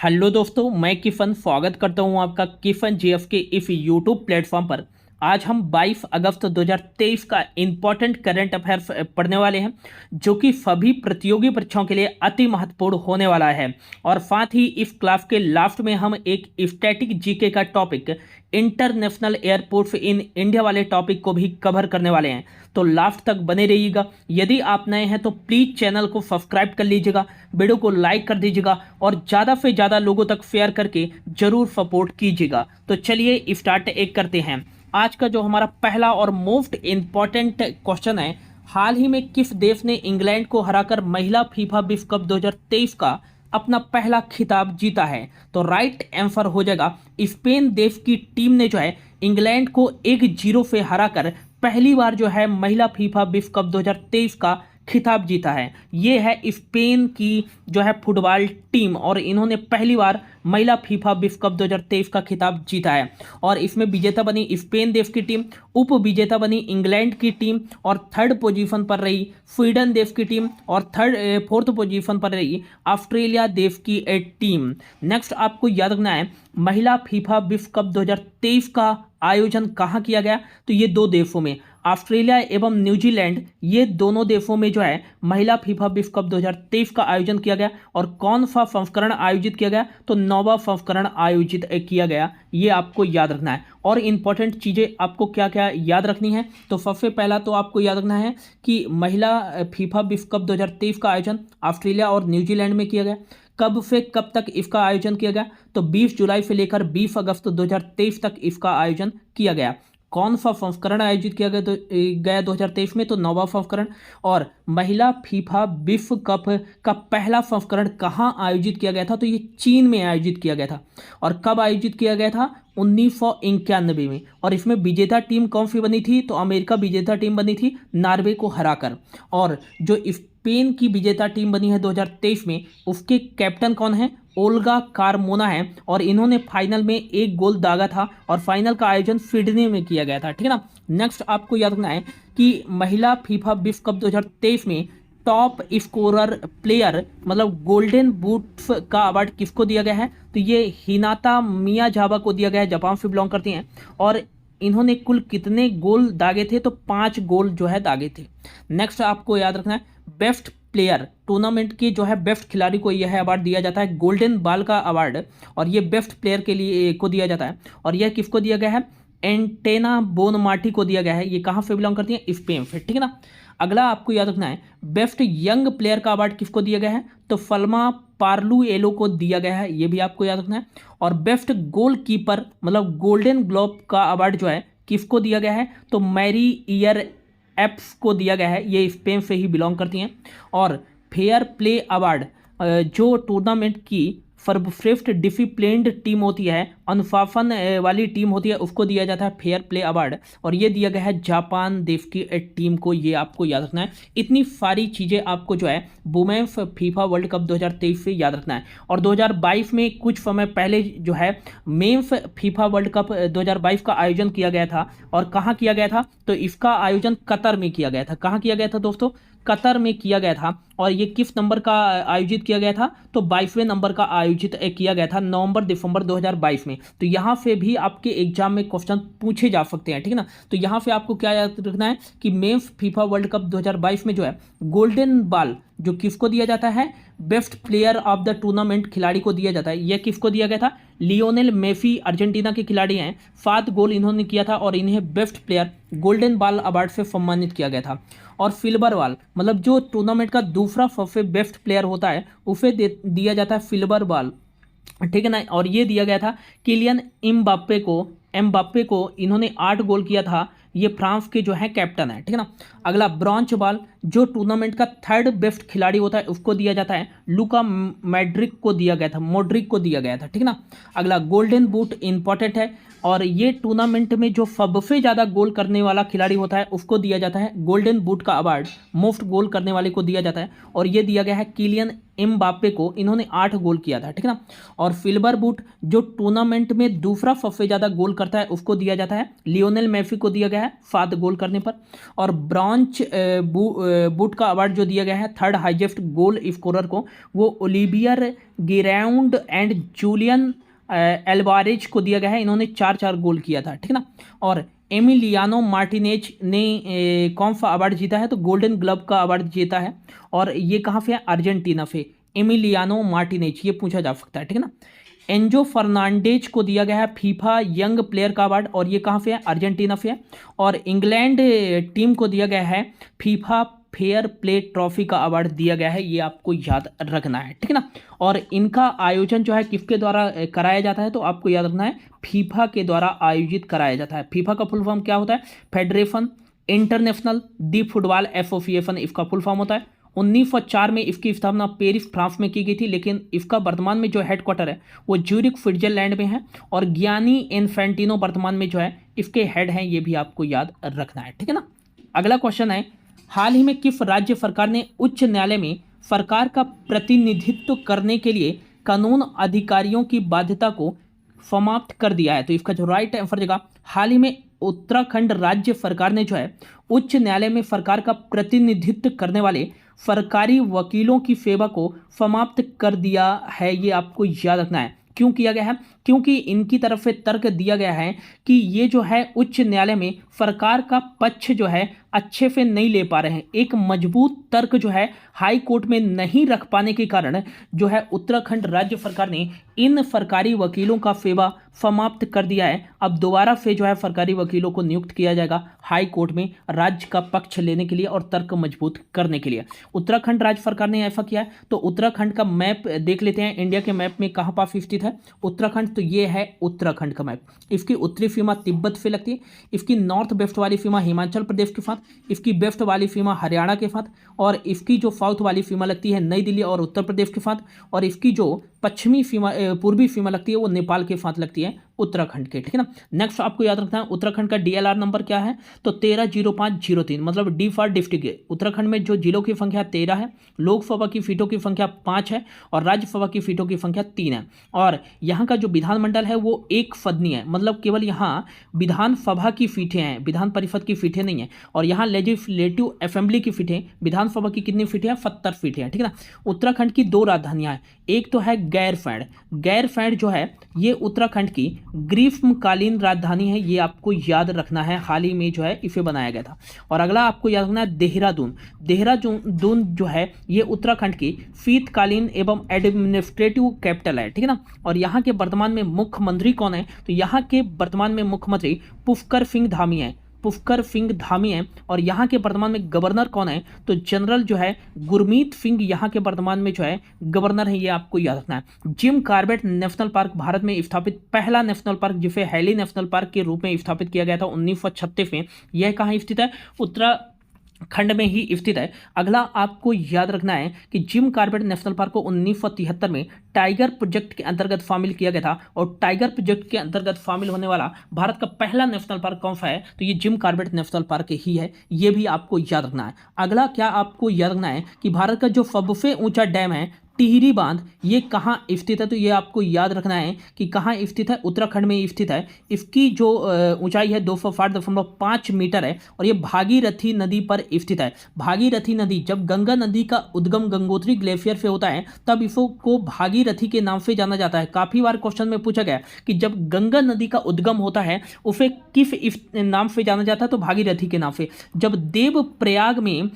Hello दोस्तों, मैं किफन स्वागत करता हूं आपका किफन जीएफ के इस यूट्यूब प्लेटफॉर्म पर। आज हम 22 अगस्त 2023 का इम्पोर्टेंट करंट अफेयर्स पढ़ने वाले हैं, जो कि सभी प्रतियोगी परीक्षाओं के लिए अति महत्वपूर्ण होने वाला है। और साथ ही इस क्लास के लास्ट में हम एक स्टैटिक जीके का topic international airports in India वाले टॉपिक को भी कवर करने वाले हैं। तो लास्ट तक बने रहिएगा। यदि आप नए हैं तो प्लीज़ चैनल को सब्सक्राइब कर लीजिएगा, वीडियो को लाइक कर दीजिएगा और ज़्यादा से ज़्यादा लोगों तक शेयर करके ज़रूर सपोर्ट कीजिएगा। तो चलिए स्टार्ट एक करते हैं। आज का जो हमारा पहला और मोस्ट इम्पॉर्टेंट क्वेश्चन है, हाल ही में किस देश ने इंग्लैंड को हराकर महिला फीफा विश्व कप 2023 का अपना पहला खिताब जीता है? तो राइट आंसर हो जाएगा स्पेन देश की टीम ने जो है इंग्लैंड को 1-0 से हराकर पहली बार जो है महिला फीफा विश्व कप 2023 का खिताब जीता है। ये है स्पेन की जो है फुटबॉल टीम और इन्होंने पहली बार महिला फीफा विश्व कप 2023 का खिताब जीता है। और इसमें विजेता बनी स्पेन देश की टीम, उप विजेता बनी इंग्लैंड की टीम और थर्ड पोजीशन पर रही स्वीडन देश की टीम और फोर्थ पोजीशन पर रही ऑस्ट्रेलिया देश की टीम। नेक्स्ट आपको याद रखना है, महिला फीफा विश्व कप 2023 का आयोजन कहाँ किया गया? तो ये दो देशों में, ऑस्ट्रेलिया एवं न्यूजीलैंड, ये दोनों देशों में जो है महिला फीफा विश्व कप 2023 का आयोजन किया गया। और कौन सा संस्करण आयोजित किया गया? तो 9वां संस्करण आयोजित किया गया। ये आपको याद रखना है। और इंपॉर्टेंट चीज़ें आपको क्या क्या याद रखनी है? तो सबसे पहला तो आपको याद रखना है कि महिला फीफा विश्व कप 2023 का आयोजन ऑस्ट्रेलिया और न्यूजीलैंड में किया गया। कब से कब तक इसका आयोजन किया गया? तो 20 जुलाई से लेकर 20 अगस्त 2023 तक इसका आयोजन किया गया। कौन सा संस्करण आयोजित किया गया 2023 में? तो 9वां संस्करण। और महिला फीफा विश्व कप का पहला संस्करण कहाँ आयोजित किया गया था? तो ये चीन में आयोजित किया गया था। और कब आयोजित किया गया था? 1991 में। और इसमें विजेता टीम कौन सी बनी थी? तो अमेरिका विजेता टीम बनी थी नॉर्वे को हराकर। और जो स्पेन की विजेता टीम बनी है 2023 में, उसके कैप्टन कौन है? ओल्गा कारमोना है। और इन्होंने फाइनल में एक गोल दागा था और फाइनल का आयोजन सिडनी में किया गया था। ठीक है ना। नेक्स्ट आपको याद रखना है कि महिला फीफा विश्व कप 2023 में टॉप स्कोरर प्लेयर मतलब गोल्डन बूट का अवार्ड किसको दिया गया है? तो ये हिनाता मियाजावा को दिया गया है, जापान से बिलोंग करती हैं। और इन्होंने कुल कितने गोल दागे थे? तो 5 गोल जो है दागे थे। नेक्स्ट आपको याद रखना है, बेस्ट प्लेयर टूर्नामेंट के जो है बेस्ट खिलाड़ी को यह अवार्ड दिया जाता है, गोल्डन बॉल का अवार्ड। और ये बेस्ट प्लेयर के लिए को दिया जाता है। और यह किसको दिया गया है? एंटेना बोनमार्टी को दिया गया है। ये कहाँ से बिलोंग करती है? स्पेन से। ठीक है ना। अगला आपको याद रखना है, बेस्ट यंग प्लेयर का अवार्ड किसको दिया गया है? तो फल्मा पार्लुएलो को दिया गया है। ये भी आपको याद रखना है। और बेस्ट गोल कीपर मतलब गोल्डन ग्लोब का अवार्ड जो है किसको दिया गया है? तो मैरी ईयर एप्स को दिया गया है। ये स्पेन से ही बिलोंग करती हैं। और फेयर प्ले अवार्ड जो टूर्नामेंट की सर्वश्रेष्ठ डिसिप्लिन्ड टीम होती है, अनुशासन वाली टीम होती है, उसको दिया जाता है फेयर प्ले अवार्ड। और ये दिया गया है जापान देश की टीम को। ये आपको याद रखना है। इतनी सारी चीज़ें आपको जो है वुमेन्स फीफा वर्ल्ड कप 2023 से याद रखना है। और 2022 में कुछ समय पहले जो है मेंस फीफा वर्ल्ड कप 2022 का आयोजन किया गया था। और कहाँ किया गया था? तो इसका आयोजन कतर में किया गया था। कहाँ किया गया था दोस्तों? कतर में किया गया था। और ये किस नंबर का आयोजित किया गया था? तो 22वें नंबर का आयोजित किया गया था, नवंबर दिसंबर 2022 में। तो यहाँ से भी आपके एग्जाम में क्वेश्चन पूछे जा सकते हैं। ठीक है ना। तो यहाँ से आपको क्या याद रखना है कि मेंस फीफा वर्ल्ड कप 2022 में जो है गोल्डन बॉल जो किसको दिया जाता है? Best player of the tournament खिलाड़ी को दिया जाता है। यह किसको दिया गया था? लियोनेल मेसी अर्जेंटीना के खिलाड़ी हैं, 7 गोल इन्होंने किया था और इन्हें best player golden ball award से सम्मानित किया गया था। और सिल्वर बॉल मतलब जो टूर्नामेंट का दूसरा सबसे बेस्ट प्लेयर होता है उसे दिया जाता है सिल्वर बॉल। ठीक है ना। और ये दिया गया था किलियन एम्बाप्पे को इन्होंने 8 गोल किया था। ये फ्रांस के जो है कैप्टन है। ठीक है ना। अगला ब्रॉन्ज बॉल जो टूर्नामेंट का थर्ड बेस्ट खिलाड़ी होता है उसको दिया जाता है, लुका मैड्रिक को दिया गया था, मोड्रिक को दिया गया था। ठीक है ना। अगला गोल्डन बूट इंपॉर्टेंट है। और ये टूर्नामेंट में जो सबसे ज़्यादा गोल करने वाला खिलाड़ी होता है उसको दिया जाता है गोल्डन बूट का अवार्ड, मोस्ट गोल करने वाले को दिया जाता है। और ये दिया गया है किलियन एम्बाप्पे को, इन्होंने 8 गोल किया था। ठीक है ना। और सिल्वर बूट जो टूर्नामेंट में दूसरा सबसे ज़्यादा गोल करता है उसको दिया जाता है लियोनेल मेसी को दिया गया है 7 गोल करने पर। और ब्रॉन्ज बूट का अवार्ड जो दिया गया है थर्ड हाईएस्ट गोल स्कोरर को, वो Olivier Giroud and Julian Alvarez को दिया गया है। इन्होंने 4 गोल किया था, ठीक ना। और एमिलियानो मार्टिनेज ने कौन सा अवार्ड जीता है, तो गोल्डन ग्लव का अवार्ड जीता है। और ये कहाँ पे है, अर्जेंटीना पे, एमिलियानो मार्टिनेज, ये पूछा जा सकता है, ठीक है ना। एंजो फर्नांडेज को दिया गया है फीफा यंग प्लेयर का अवार्ड, और ये कहाँ पे है, अर्जेंटीना पे है। और इंग्लैंड टीम को दिया गया है फीफा फेयर प्ले ट्रॉफी का अवार्ड दिया गया है, ये आपको याद रखना है, ठीक है ना। और इनका आयोजन जो है किसके द्वारा कराया जाता है, तो आपको याद रखना है फीफा के द्वारा आयोजित कराया जाता है। फीफा का फुल फॉर्म क्या होता है, फेडरेशन इंटरनेशनल दी फुटबॉल एसोसिएशन इसका फुल फॉर्म होता है। 1904 में इसकी स्थापना पेरिस फ्रांस में की गई थी, लेकिन इसका वर्तमान में जो हेडक्वार्टर है वो ज्यूरिख स्विट्जरलैंड में है। और गियानी इन्फेंटिनो वर्तमान में जो है इसके हेड हैं, ये भी आपको याद रखना है, ठीक है ना। अगला क्वेश्चन है, हाल ही में किस राज्य सरकार ने उच्च न्यायालय में सरकार का प्रतिनिधित्व करने के लिए कानून अधिकारियों की बाध्यता को समाप्त कर दिया है, तो इसका जो राइट आंसर देगा, हाल ही में उत्तराखंड राज्य सरकार ने जो है उच्च न्यायालय में सरकार का प्रतिनिधित्व करने वाले सरकारी वकीलों की सेवा को समाप्त कर दिया है, ये आपको याद रखना है। क्यों किया गया है, क्योंकि इनकी तरफ से तर्क दिया गया है कि ये जो है उच्च न्यायालय में सरकार का पक्ष जो है अच्छे से नहीं ले पा रहे हैं, एक मजबूत तर्क जो है हाई कोर्ट में नहीं रख पाने के कारण जो है उत्तराखंड राज्य सरकार ने इन सरकारी वकीलों का सेवा समाप्त कर दिया है। अब दोबारा से जो है सरकारी वकीलों को नियुक्त किया जाएगा हाई कोर्ट में राज्य का पक्ष लेने के लिए और तर्क मजबूत करने के लिए। उत्तराखंड राज्य सरकार ने ऐसा किया है। तो उत्तराखंड का मैप देख लेते हैं, इंडिया के मैप में कहाँ पास स्थित है उत्तराखंड, तो ये है उत्तराखंड का मैप। इसकी उत्तरी सीमा तिब्बत से लगती है, इसकी नॉर्थ वेस्ट वाली सीमा हिमाचल प्रदेश के साथ, इसकी वेस्ट वाली सीमा हरियाणा के साथ, और इसकी जो साउथ वाली सीमा लगती है नई दिल्ली और उत्तर प्रदेश के साथ, और इसकी जो पश्चिमी सीमा पूर्वी सीमा लगती है वो नेपाल के साथ लगती है उत्तराखंड के, ठीक है ना। नेक्स्ट आपको याद रखना है उत्तराखंड का DLR नंबर क्या है, तो 130503, मतलब डी फॉर डिस्ट्रिक्ट है। उत्तराखंड में जो जिलों की संख्या 13 है, लोकसभा की सीटों की संख्या 5 है, और राज्यसभा की सीटों की संख्या 3 है। और यहाँ का जो विधानमंडल है वो एक सदनीय है, मतलब केवल यहाँ विधानसभा की सीटें हैं, विधान परिषद की सीटें नहीं है। और यहाँ लेजिस्लेटिव असेंबली की सीटें, विधानसभा की कितनी सीटें हैं, 70 सीटें हैं, ठीक है ना। उत्तराखंड की 2 राजधानियाँ हैं, एक तो है गैरसैंण। गैरसैंण जो है ये उत्तराखंड की ग्रीष्मकालीन राजधानी है, ये आपको याद रखना है, हाल ही में जो है इसे बनाया गया था। और अगला आपको याद रखना है देहरादून। देहरादून जो है ये उत्तराखंड की शीतकालीन एवं एडमिनिस्ट्रेटिव कैपिटल है, ठीक है ना। और यहाँ के वर्तमान में मुख्यमंत्री कौन है, तो यहाँ के वर्तमान में मुख्यमंत्री पुष्कर सिंह धामी है, पुष्कर सिंह धामी है। और यहाँ के वर्तमान में गवर्नर कौन है, तो जनरल जो है गुरमीत सिंह यहाँ के वर्तमान में जो है गवर्नर है, ये आपको याद रखना है। Jim Corbett national park Bharat में स्थापित पहला नेशनल पार्क, जिसे हैली नेशनल पार्क के रूप में स्थापित किया गया था 1936 में, यह कहाँ स्थित है, उत्तराखंड में ही स्थित है। अगला आपको याद रखना है कि जिम कॉर्बेट नेशनल पार्क को 1973 में टाइगर प्रोजेक्ट के अंतर्गत शामिल किया गया था। और टाइगर प्रोजेक्ट के अंतर्गत शामिल होने वाला भारत का पहला नेशनल पार्क कौन सा है, तो ये जिम कॉर्बेट नेशनल पार्क ही है, ये भी आपको याद रखना है। अगला क्या आपको याद रखना है कि भारत का जो सबसे ऊंचा डैम है टिहरी बांध, ये कहाँ स्थित है, तो ये आपको याद रखना है कि कहाँ स्थित है, उत्तराखंड में स्थित है। इसकी जो ऊंचाई है 260.5 मीटर है, और ये भागीरथी नदी पर स्थित है। भागीरथी नदी, जब गंगा नदी का उद्गम गंगोत्री ग्लेशियर से होता है तब इसको भागीरथी के नाम से जाना जाता है। काफी बार क्वेश्चन में पूछा गया कि जब गंगा नदी का उद्गम होता है उसे किस नाम से जाना जाता है, तो भागीरथी के नाम से। जब देवप्रयाग में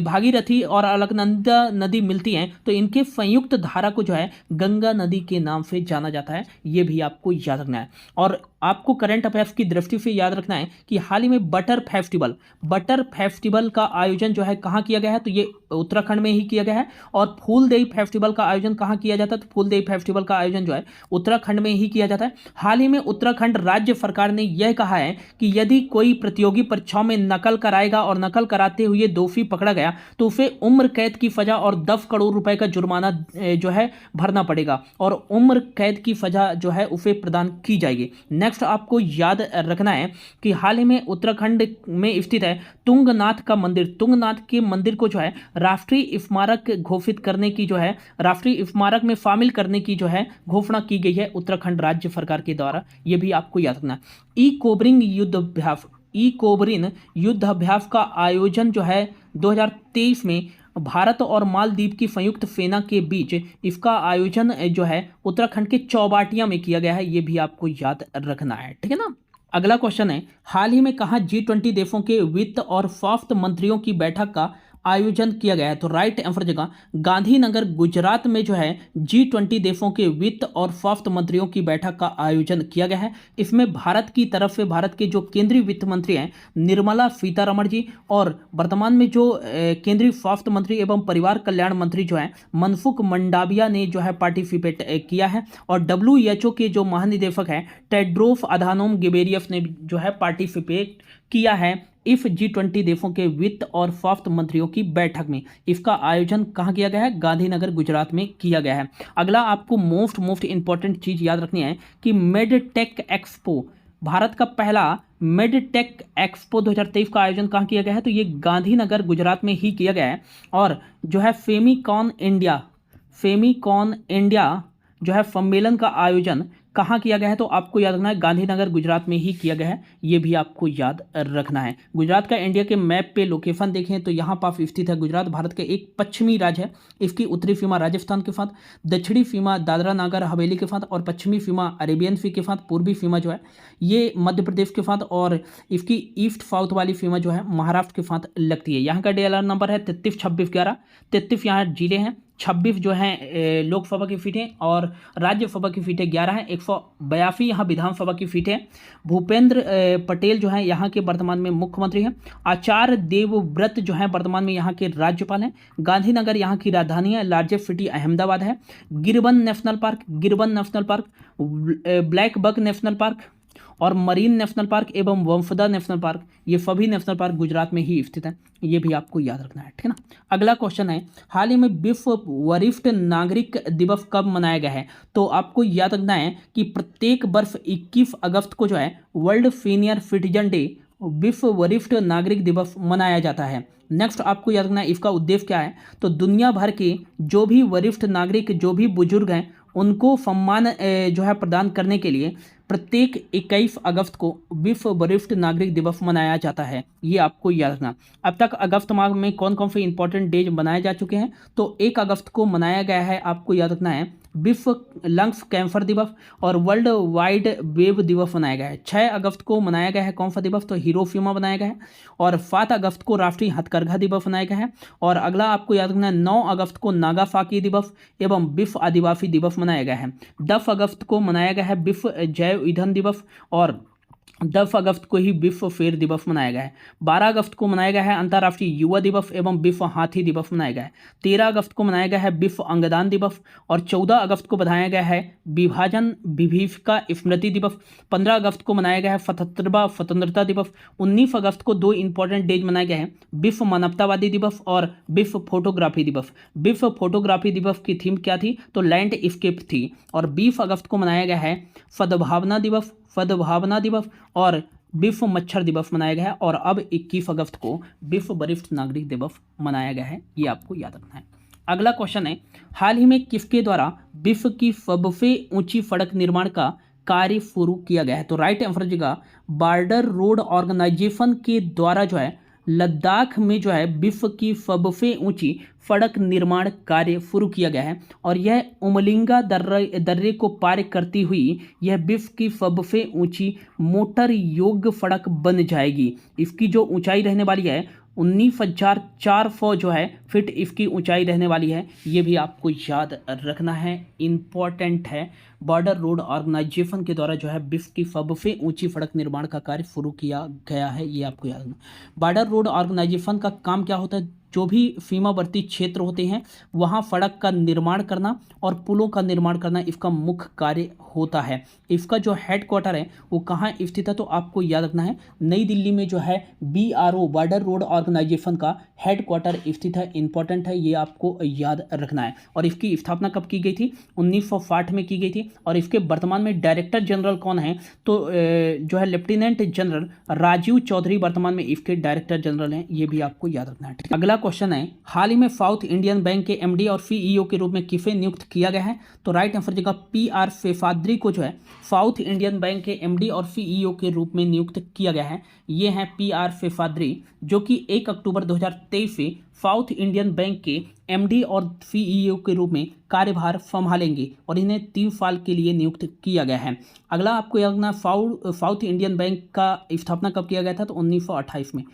भागीरथी और अलकनंदा नदी मिलती हैं तो इनके संयुक्त धारा को जो है गंगा नदी के नाम से जाना जाता है, ये भी आपको याद रखना है। और आपको करंट अफेयर्स की दृष्टि से याद रखना है कि हाल ही में बटर फेस्टिवल का आयोजन जो है कहाँ किया गया है, तो ये उत्तराखंड में ही किया गया है। और फूलदेई फेस्टिवल का आयोजन कहाँ किया जाता है, तो फूलदेई फेस्टिवल का आयोजन जो है उत्तराखंड में ही किया जाता है। हाल ही में उत्तराखंड राज्य सरकार ने यह कहा है कि यदि कोई प्रतियोगी परीक्षाओं में नकल कराएगा और नकल कराते हुए दोषी पकड़ा गया तो उसे उम्र कैद की सजा और 10 करोड़ रुपए का जुर्माना जो है भरना पड़ेगा, और उम्र कैद की सजा जो है उसे प्रदान की जाएगी। नेक्स्ट आपको याद रखना है कि हाल ही में उत्तराखंड में स्थित है तुंगनाथ का मंदिर। तुंगनाथ के मंदिर को जो है राष्ट्रीय स्मारक घोषित करने की जो है, राष्ट्रीय स्मारक में शामिल करने की जो है घोषणा की गई है उत्तराखंड राज्य सरकार के द्वारा, यह भी आपको याद रखना है। ई कोबरिंग युद्धाभ्यास कोबरिन युद्ध अभ्यास का आयोजन जो है 2023 में भारत और मालदीव की संयुक्त सेना के बीच इसका आयोजन जो है उत्तराखंड के चौबाटिया में किया गया है। ये भी आपको याद रखना है, ठीक है ना। अगला क्वेश्चन है, हाल ही में कहाँ G20 देशों के वित्त और स्वास्थ्य मंत्रियों की बैठक का आयोजन किया गया है? तो राइट आंसर जगह गांधीनगर गुजरात में जो है G20 देशों के वित्त और स्वास्थ्य मंत्रियों की बैठक का आयोजन किया गया है। इसमें भारत की तरफ से भारत के जो केंद्रीय वित्त मंत्री हैं निर्मला सीतारमण जी और वर्तमान में जो केंद्रीय स्वास्थ्य मंत्री एवं परिवार कल्याण मंत्री जो है मनसुख मंडाविया ने जो है पार्टिसिपेट किया है। और WHO के जो महानिदेशक है टेड्रोस अधानोम गिबेरियस ने जो है पार्टिसिपेट किया है इस G20 देशों के वित्त और स्वास्थ्य मंत्रियों की बैठक में। इसका आयोजन कहाँ किया गया है? गांधीनगर गुजरात में किया गया है। अगला आपको मोस्ट इंपॉर्टेंट चीज याद रखनी है कि मेडटेक एक्सपो, भारत का पहला मेडटेक एक्सपो 2023 का आयोजन कहाँ किया गया है? तो ये गांधीनगर गुजरात में ही किया गया है। और जो है फेमिकॉन इंडिया जो है सम्मेलन का आयोजन कहाँ किया गया है? तो आपको याद रखना है गांधीनगर गुजरात में ही किया गया है। ये भी आपको याद रखना है। गुजरात का इंडिया के मैप पे लोकेशन देखें तो यहाँ पास स्थित है। गुजरात भारत के एक पश्चिमी राज्य है। इसकी उत्तरी सीमा राजस्थान के साथ, दक्षिणी सीमा दादरा नागर हवेली के साथ और पश्चिमी सीमा अरेबियन सी के साथ, पूर्वी सीमा जो है ये मध्य प्रदेश के साथ और इसकी ईस्ट साउथ वाली सीमा जो है महाराष्ट्र के साथ लगती है। यहाँ का DLR नंबर है 332611। 33 यहाँ जिले हैं, 26 जो है लोकसभा की सीटें और राज्यसभा की सीटें 11 हैं। 182 यहाँ विधानसभा की सीटें। भूपेंद्र पटेल जो है यहाँ के वर्तमान में मुख्यमंत्री हैं। आचार्य देवव्रत जो है वर्तमान में यहाँ के राज्यपाल हैं। गांधीनगर यहाँ की राजधानी है। लार्जेस्ट सिटी अहमदाबाद है। गिरवन national park, black buck national park और मरीन नेशनल पार्क एवं वंफदा नेशनल पार्क, ये सभी नेशनल पार्क गुजरात में ही स्थित है। ये भी आपको याद रखना है, ठीक है ना। अगला क्वेश्चन है, हाल ही में विश्व वरिष्ठ नागरिक दिवस कब मनाया गया है? तो आपको याद रखना है कि प्रत्येक वर्ष 21 अगस्त को जो है वर्ल्ड सीनियर सिटीजन डे, विश्व वरिष्ठ नागरिक दिवस मनाया जाता है। नेक्स्ट आपको याद रखना है इसका उद्देश्य क्या है? तो दुनिया भर के जो भी वरिष्ठ नागरिक, जो भी बुजुर्ग हैं, उनको सम्मान जो है प्रदान करने के लिए प्रत्येक 21 अगस्त को विश्व वरिष्ठ नागरिक दिवस मनाया जाता है। ये आपको याद रखना। अब तक अगस्त माह में कौन कौन से इंपॉर्टेंट डेज बनाए जा चुके हैं? तो 1 अगस्त को मनाया गया है, आपको याद रखना है, विश्व लंग्स कैंसर दिवस और वर्ल्ड वाइड वेब दिवस मनाया गया है। 6 अगस्त को मनाया गया है कौन सा दिवस? तो हिरोशिमा बनाया गया है। और 7 अगस्त को राष्ट्रीय हथकरघा दिवस मनाया गया है। और अगला आपको याद रखना है 9 अगस्त को नागासाकी दिवस एवं विश्व आदिवासी दिवस मनाया गया है। 10 अगस्त को मनाया गया है विश्व जैव ईंधन दिवस और 10 अगस्त को ही विश्व फेर दिवस मनाया गया है। 12 अगस्त को मनाया गया है अंतर्राष्ट्रीय युवा दिवस एवं विश्व हाथी दिवस मनाया गया है। 13 अगस्त को मनाया गया है विश्व अंगदान दिवस और 14 अगस्त को मनाया गया है विभाजन विभीषिका स्मृति दिवस। 15 अगस्त को मनाया गया है 77वां स्वतंत्रता दिवस। 19 अगस्त को 2 इंपॉर्टेंट डेज मनाए गए हैं, विश्व मानवतावादी दिवस और विश्व फोटोग्राफी दिवस। विश्व फोटोग्राफी दिवस की थीम क्या थी? तो लैंडस्केप थी। और 20 अगस्त को मनाया गया है सद्भावना दिवस और विश्व मच्छर दिवस मनाया गया है। और अब 21 अगस्त को विश्व वरिष्ठ नागरिक दिवस मनाया गया है। ये आपको याद रखना है। अगला क्वेश्चन है, हाल ही में किसके द्वारा विश्व की सबसे ऊंची सड़क निर्माण का कार्य शुरू किया गया है? तो राइट आंसर जगह बॉर्डर रोड ऑर्गेनाइजेशन के द्वारा जो है लद्दाख में जो है विश्व की सबसे ऊंची सड़क निर्माण कार्य शुरू किया गया है। और यह उमलिंगा दर्रे को पार करती हुई यह विश्व की सबसे ऊंची मोटर योग्य सड़क बन जाएगी। इसकी जो ऊंचाई रहने वाली है 19,400 जो है फीट इसकी ऊंचाई रहने वाली है। ये भी आपको याद रखना है, इम्पॉर्टेंट है। बॉर्डर रोड ऑर्गेनाइजेशन के द्वारा जो है विश्व की सबसे ऊंची सड़क निर्माण का कार्य शुरू किया गया है। ये आपको याद रखना। बॉर्डर रोड ऑर्गेनाइजेशन का काम क्या होता है? जो भी सीमावर्ती क्षेत्र होते हैं वहाँ सड़क का निर्माण करना और पुलों का निर्माण करना इसका मुख्य कार्य होता है। इसका जो हेडक्वार्टर है वो कहाँ स्थित है? तो आपको याद रखना है नई दिल्ली में जो है BRO बॉर्डर रोड ऑर्गेनाइजेशन का हेडक्वार्टर स्थित है। इंपॉर्टेंट है, ये आपको याद रखना है। और इसकी स्थापना कब की गई थी? 1960 में की गई थी। और इसके वर्तमान में डायरेक्टर जनरल कौन है? तो जो है लेफ्टिनेंट जनरल राजीव चौधरी वर्तमान में इसके डायरेक्टर जनरल हैं। ये भी आपको याद रखना है। अगला क्वेश्चन है, हाल ही में साउथ इंडियन बैंक के एमडी और सीईओ के रूप में किसे नियुक्त किया गया है? तो राइट आंसर जगह PR शेफाद्री को जो है साउथ इंडियन बैंक के एमडी और सीईओ के रूप में नियुक्त किया गया है। ये हैं PR शेफाद्री, जो कि 1 अक्टूबर 2023 से साउथ इंडियन बैंक के एमडी और सीईओ के रूप में कार्यभार संभालेंगे और इन्हें 3 साल के लिए नियुक्त किया गया है। अगला आपको याद रखना, साउथ इंडियन बैंक का स्थापना कब किया गया था? तो 1928 में।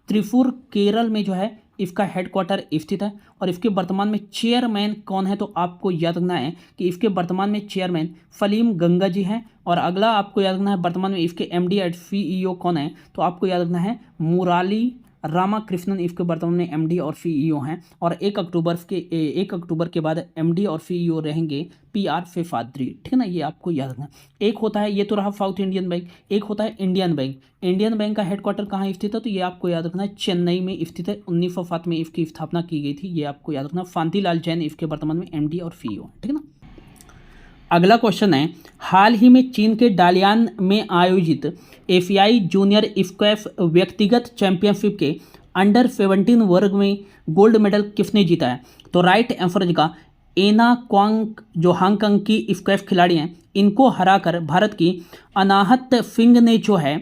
त्रिपुर केरल में जो है इसका हेडक्वार्टर स्थित है और इसके वर्तमान में चेयरमैन कौन है? तो आपको याद रखना है कि इसके वर्तमान में चेयरमैन सलीम गंगा जी हैं। और अगला आपको याद रखना है वर्तमान में इसके एमडी और सीईओ कौन है? तो आपको याद रखना है मुराली रामाकृष्णन इसके वर्तमान में एमडी और सीईओ हैं। और 1 अक्टूबर के बाद एमडी और सीईओ रहेंगे PR शेफाद्री, ठीक है ना। ये आपको याद रखना। एक होता है, ये तो रहा साउथ इंडियन बैंक, एक होता है इंडियन बैंक। इंडियन बैंक का हेडक्वार्टर कहाँ स्थित है? तो ये आपको याद रखना है चेन्नई में स्थित है। 1907 में इसकी स्थापना की गई थी, ये आपको याद रखना। शांतिलाल जैन इसके वर्तमान में एमडी और सीईओ है, ठीक है ना। अगला क्वेश्चन है, हाल ही में चीन के डालियान में आयोजित एशियाई जूनियर स्क्वैश व्यक्तिगत चैंपियनशिप के अंडर 17 वर्ग में गोल्ड मेडल किसने जीता है? तो राइट आंसर का एना क्वांग, जो हांगकांग की स्क्वैश खिलाड़ी हैं, इनको हराकर भारत की अनाहत सिंह ने जो है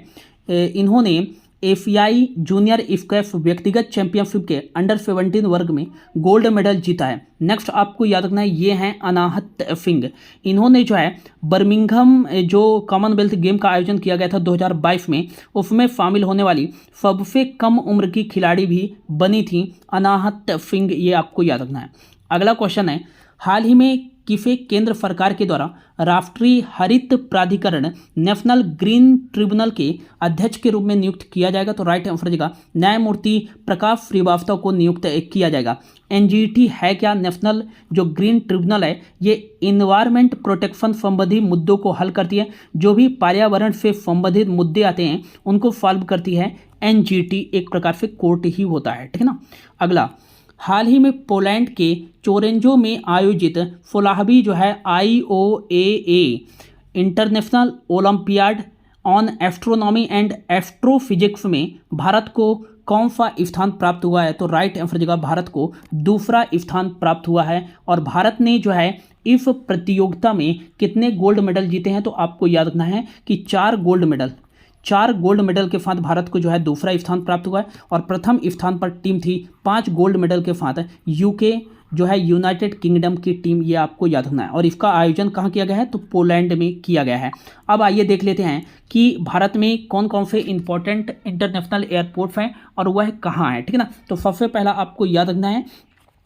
इन्होंने एशियाई जूनियर स्क्वैश व्यक्तिगत चैंपियनशिप के अंडर 17 वर्ग में गोल्ड मेडल जीता है। नेक्स्ट आपको याद रखना है, ये हैं अनाहत सिंह। इन्होंने जो है बर्मिंघम जो कॉमनवेल्थ गेम का आयोजन किया गया था 2022 में, उसमें शामिल होने वाली सबसे कम उम्र की खिलाड़ी भी बनी थी अनाहत सिंह, ये आपको याद रखना है। अगला क्वेश्चन है, हाल ही में किसे केंद्र सरकार के द्वारा राष्ट्रीय हरित प्राधिकरण नेशनल ग्रीन ट्रिब्यूनल के अध्यक्ष के रूप में नियुक्त किया जाएगा? तो राइट आंसर देगा न्यायमूर्ति प्रकाश श्रीवास्तव को नियुक्त किया जाएगा। NGT है क्या? नेशनल जो ग्रीन ट्रिब्यूनल है, ये इन्वायरमेंट प्रोटेक्शन संबंधी मुद्दों को हल करती है। जो भी पर्यावरण से संबंधित मुद्दे आते हैं उनको सॉल्व करती है। NGT एक प्रकार से कोर्ट ही होता है, ठीक है ना। अगला, हाल ही में पोलैंड के चोरेंजो में आयोजित 16वीं जो है IOAA international olympiad on astronomy and astrophysics में भारत को कौन सा स्थान प्राप्त हुआ है? तो राइट आंसर जगह भारत को दूसरा स्थान प्राप्त हुआ है। और भारत ने जो है इस प्रतियोगिता में कितने गोल्ड मेडल जीते हैं? तो आपको याद रखना है कि 4 गोल्ड मेडल के साथ भारत को जो है दूसरा स्थान प्राप्त हुआ है। और प्रथम स्थान पर टीम थी 5 गोल्ड मेडल के साथ UK जो है यूनाइटेड किंगडम की टीम, ये आपको याद रखना है। और इसका आयोजन कहाँ किया गया है? तो पोलैंड में किया गया है। अब आइए देख लेते हैं कि भारत में कौन कौन से इंपॉर्टेंट इंटरनेशनल एयरपोर्ट्स हैं और वह कहाँ है, ठीक है ना। तो सबसे पहला आपको याद रखना है,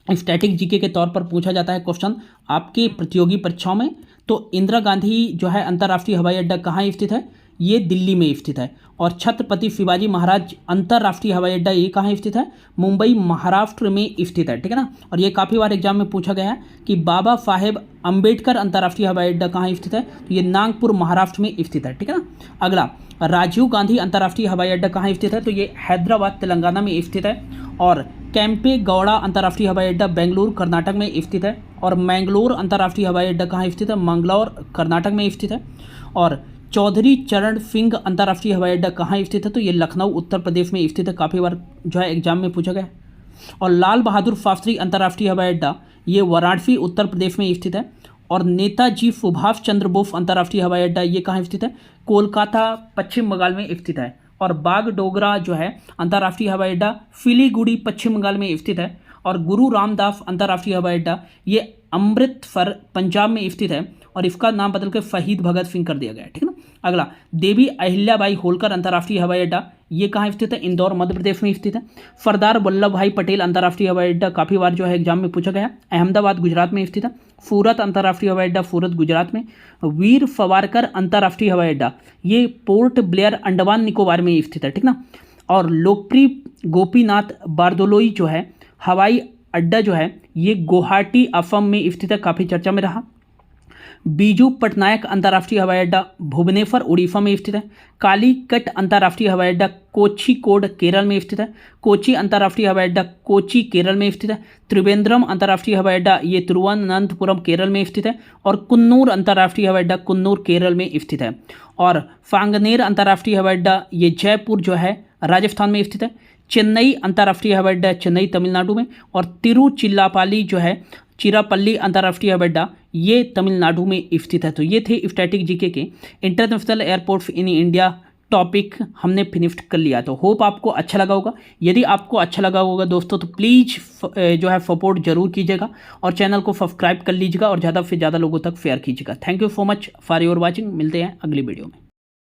स्टैटिक जीके के तौर पर पूछा जाता है क्वेश्चन आपकी प्रतियोगी परीक्षाओं में। तो इंदिरा गांधी जो है अंतर्राष्ट्रीय हवाई अड्डा कहाँ स्थित है? ये दिल्ली में स्थित है। और छत्रपति शिवाजी महाराज अंतर्राष्ट्रीय हवाई अड्डा ये कहाँ स्थित है? मुंबई महाराष्ट्र में स्थित है, ठीक है ना। और ये काफ़ी बार एग्जाम में पूछा गया है कि बाबा साहेब अंबेडकर अंतर्राष्ट्रीय हवाई अड्डा कहाँ स्थित है? तो ये नागपुर महाराष्ट्र में स्थित है, ठीक है ना। अगला, राजीव गांधी अंतर्राष्ट्रीय हवाई अड्डा कहाँ स्थित है? तो ये हैदराबाद तेलंगाना में स्थित है। और कैंपे गौड़ा अंतर्राष्ट्रीय हवाई अड्डा बेंगलुरु कर्नाटक में स्थित है। और मैंगलोर अंतर्राष्ट्रीय हवाई अड्डा कहाँ स्थित है? मंगलौर कर्नाटक में स्थित है। और चौधरी चरण सिंह अंतर्राष्ट्रीय हवाई अड्डा कहाँ स्थित है? तो ये लखनऊ उत्तर प्रदेश में स्थित है, काफ़ी बार जो है एग्जाम में पूछा गया है। और लाल बहादुर शास्त्री अंतर्राष्ट्रीय हवाई अड्डा ये वाराणसी उत्तर प्रदेश में स्थित है। और नेताजी सुभाष चंद्र बोस अंतर्राष्ट्रीय हवाई अड्डा ये कहाँ स्थित है? कोलकाता पश्चिम बंगाल में स्थित है। और बागडोगरा जो है अंतर्राष्ट्रीय हवाई अड्डा सिलीगुड़ी पश्चिम बंगाल में स्थित है। और गुरु रामदास अंतर्राष्ट्रीय हवाई अड्डा ये अमृतसर पंजाब में स्थित है। और इसका नाम बदल के शहीद भगत सिंह कर दिया गया है, ठीक है ना। अगला, देवी अहिल्याबाई होलकर अंतर्राष्ट्रीय हवाई अड्डा ये कहाँ स्थित है? इंदौर मध्य प्रदेश में स्थित है। सरदार वल्लभ भाई पटेल अंतर्राष्ट्रीय हवाई अड्डा काफ़ी बार जो है एग्जाम में पूछा गया, अहमदाबाद गुजरात में स्थित है। सूरत अंतर्राष्ट्रीय हवाई अड्डा सूरत गुजरात में। वीर सावरकर अंतर्राष्ट्रीय हवाई अड्डा ये पोर्ट ब्लेयर अंडमान निकोबार में स्थित है, ठीक ना। और लोकप्रिय गोपीनाथ बारदोलोई जो है हवाई अड्डा जो है ये गुवाहाटी असम में स्थित है, काफ़ी चर्चा में रहा। बीजू पटनायक अंतर्राष्ट्रीय हवाई अड्डा भुवनेश्वर उड़ीसा में स्थित है। कालीकट अंतर्राष्ट्रीय हवाई अड्डा कोझिकोड केरल में स्थित है। कोची अंतर्राष्ट्रीय हवाई अड्डा कोची केरल में स्थित है। त्रिवेंद्रम अंतर्राष्ट्रीय हवाई अड्डा ये तिरुवनंतपुरम केरल में स्थित है। और कुन्नूर अंतर्राष्ट्रीय हवाई अड्डा कुन्नूर केरल में स्थित है। और सांगनेर अंतर्राष्ट्रीय हवाई अड्डा ये जयपुर जो है राजस्थान में स्थित है। चेन्नई अंतर्राष्ट्रीय हवाई अड्डा चेन्नई तमिलनाडु में, और तिरुचिल्लापाली जो है चिरापल्ली अंतर्राष्ट्रीय हवाई अड्डा ये तमिलनाडु में स्थित है। तो ये थे स्टैटिक जीके के international airports in India topic हमने फिनिश्ड कर लिया। तो होप आपको अच्छा लगा होगा। यदि आपको अच्छा लगा होगा दोस्तों तो प्लीज़ जो है सपोर्ट जरूर कीजिएगा और चैनल को सब्सक्राइब कर लीजिएगा और ज़्यादा से ज़्यादा लोगों तक शेयर कीजिएगा। Thank you so much for your watching. मिलते हैं अगली वीडियो में।